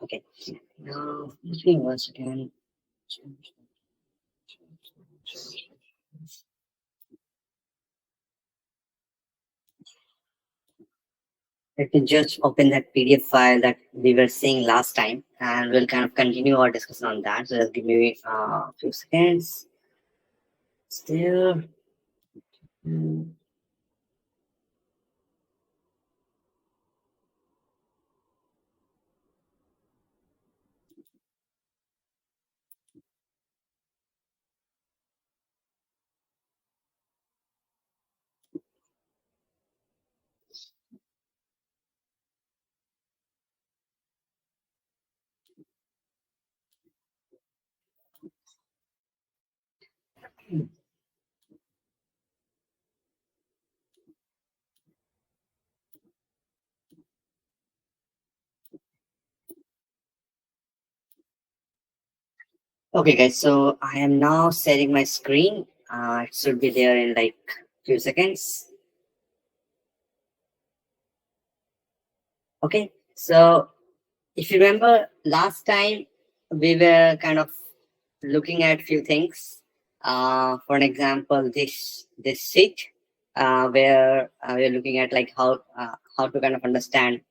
Okay. Now, let me once again. Let me just open that PDF file that we were seeing last time, and we'll kind of continue our discussion on that. So just give me a few seconds. Still. Okay, guys. So I am now sharing my screen. It should be there in like few seconds. Okay. So if you remember last time, we were kind of looking at few things. For an example, this sheet, where we're looking at like how to kind of understand.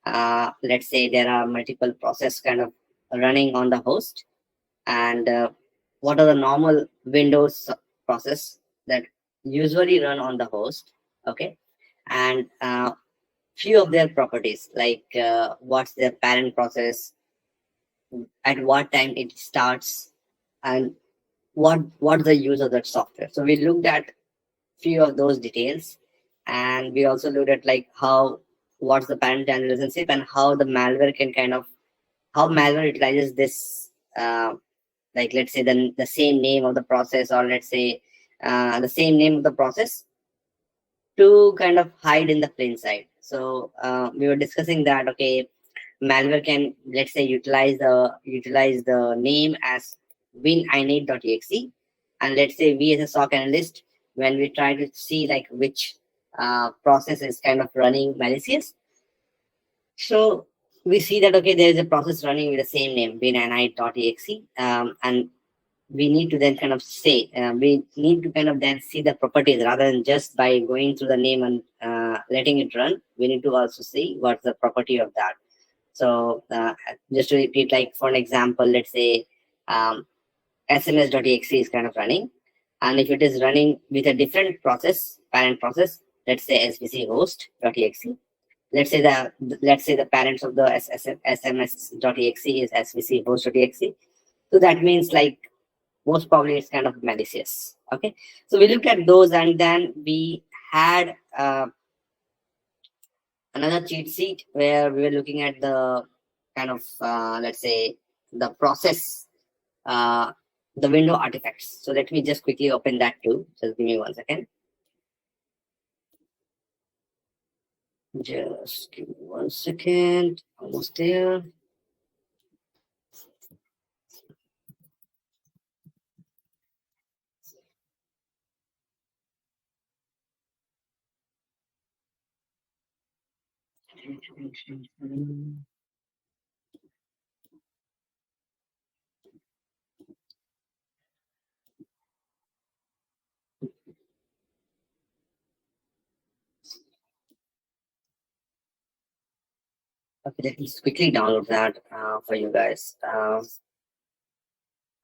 Let's say there are multiple process kind of running on the host, and what are the normal Windows process that usually run on the host. Okay, and few of their properties, like what's their parent process, at what time it starts, and what's the use of that software. So we looked at few of those details, and we also looked at like how what's the parent child relationship, and how the malware can kind of how malware utilizes this, like let's say the same name of the process, or let's say the same name of the process, to kind of hide in the plain sight. So we were discussing that, okay, malware can, let's say, utilize the name as winInate.exe, and let's say we as a SOC analyst, when we try to see like which process is kind of running malicious, so we see that, okay, there is a process running with the same name, winInate.exe, and we need to then kind of say, we need to kind of then see the properties, rather than just by going through the name and letting it run. We need to also see what's the property of that. So just to repeat, like for an example, let's say sms.exe is kind of running, and if it is running with a different process, parent process, let's say svc host.exe, let's say the parents of the sms.exe is svc host.exe. So that means like most probably it's kind of malicious. Okay, so we looked at those, and then we had another cheat sheet where we were looking at the kind of let's say the process, uh, the window artifacts. So let me just quickly open that too. Just give me 1 second. Just give me 1 second. Almost there. Okay, let me just quickly download that for you guys.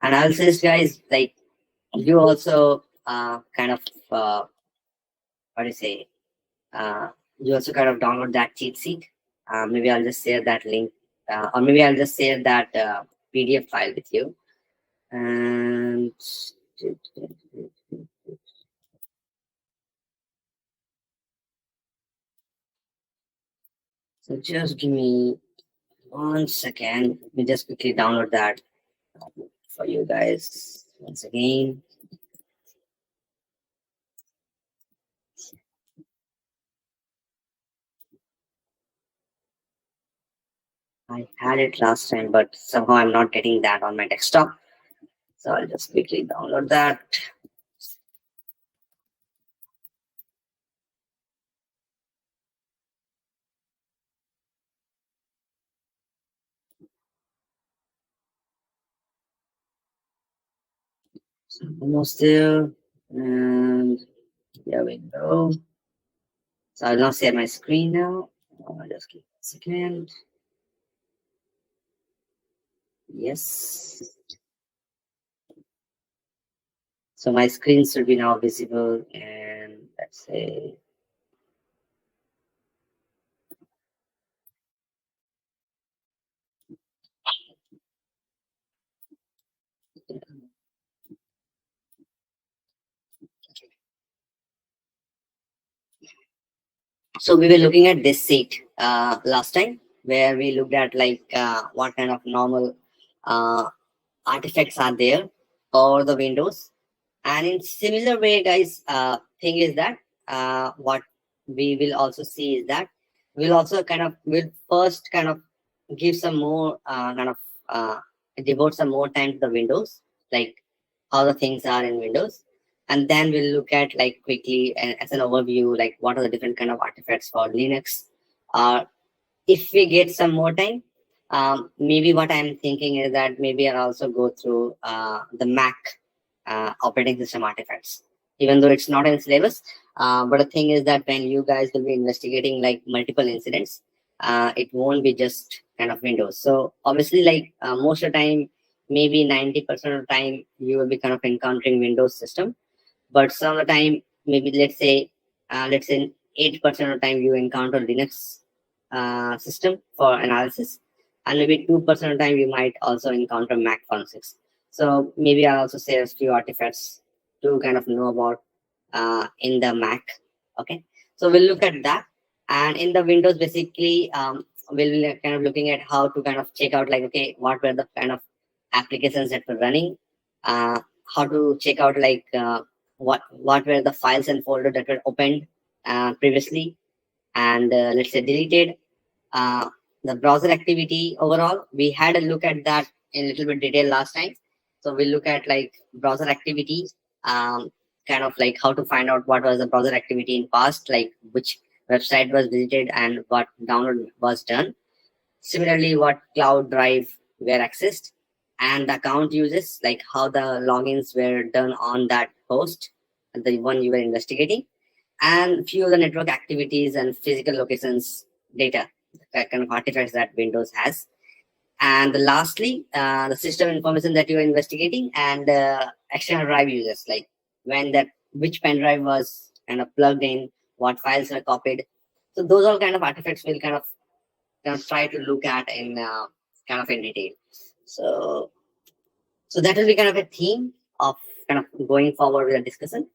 And I'll say, guys, like you also kind of what do you say? You also kind of download that cheat sheet. Maybe I'll just share that link, or maybe I'll just share that PDF file with you. And so just give me 1 second. Let me just quickly download that for you guys once again. I had it last time, but somehow I'm not getting that on my desktop. So I'll just quickly download that. Almost there. And here we go. So I'll now share my screen now. Just give a second. Yes. So my screen should be now visible, and let's say so we were looking at this sheet last time, where we looked at like what kind of normal uh, artifacts are there for the windows. And in similar way, guys, thing is that what we will also see is that we'll also kind of will first kind of give some more uh, devote some more time to the windows, like how the things are in windows, and then we'll look at like quickly and as an overview, like what are the different kind of artifacts for Linux. If we get some more time, maybe what I'm thinking is that maybe I'll also go through the Mac operating system artifacts, even though it's not in syllabus. But the thing is that when you guys will be investigating like multiple incidents, it won't be just kind of Windows. So obviously, like most of the time, maybe 90% of the time, you will be kind of encountering Windows system. But some of the time, maybe let's say 80% of the time you encounter Linux system for analysis, and maybe 2% of the time you might also encounter Mac forensics. So maybe I'll also say a few artifacts to kind of know about in the Mac. Okay, so we'll look at that, and in the Windows, basically, we'll be kind of looking at how to kind of check out like, okay, what were the kind of applications that were running, uh, how to check out like what were the files and folders that were opened previously and let's say deleted, uh, the browser activity overall. We had a look at that in a little bit detail last time. So we'll look at like browser activity, um, kind of like how to find out what was the browser activity in past, like which website was visited and what download was done. Similarly, what cloud drive were accessed and the account uses, like how the logins were done on that host, the one you were investigating, and few of the network activities and physical locations data, kind of artifacts that Windows has. And lastly, the system information that you are investigating and external drive users, like when that which pen drive was kind of plugged in, what files were copied. So those all kind of artifacts will kind of try to look at in kind of in detail. So so that will be kind of a theme of kind of going forward with the discussion.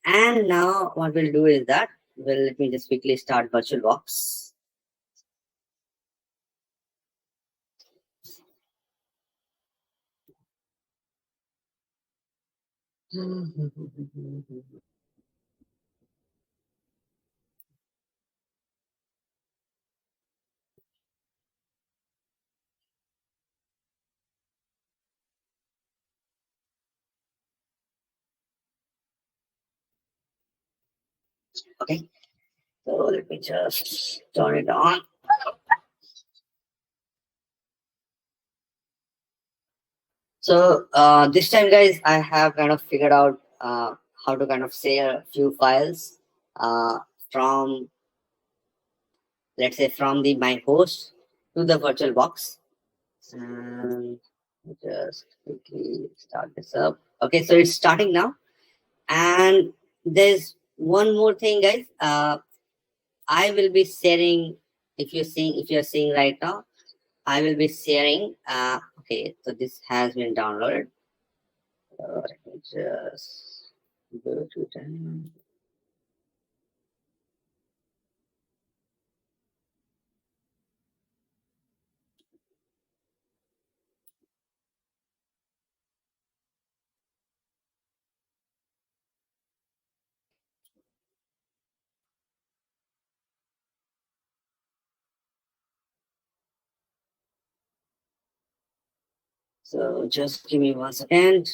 And now what we'll do is that, well, let me just quickly start VirtualBox. Okay, so let me just turn it on. So this time, guys, I have kind of figured out how to kind of share a few files from, let's say, from the my host to the VirtualBox. And just quickly start this up. Okay, so it's starting now. And there's one more thing, guys. I will be sharing, if you're seeing right now, I will be sharing. Okay, so this has been downloaded. Let me just go to them. So just give me 1 second.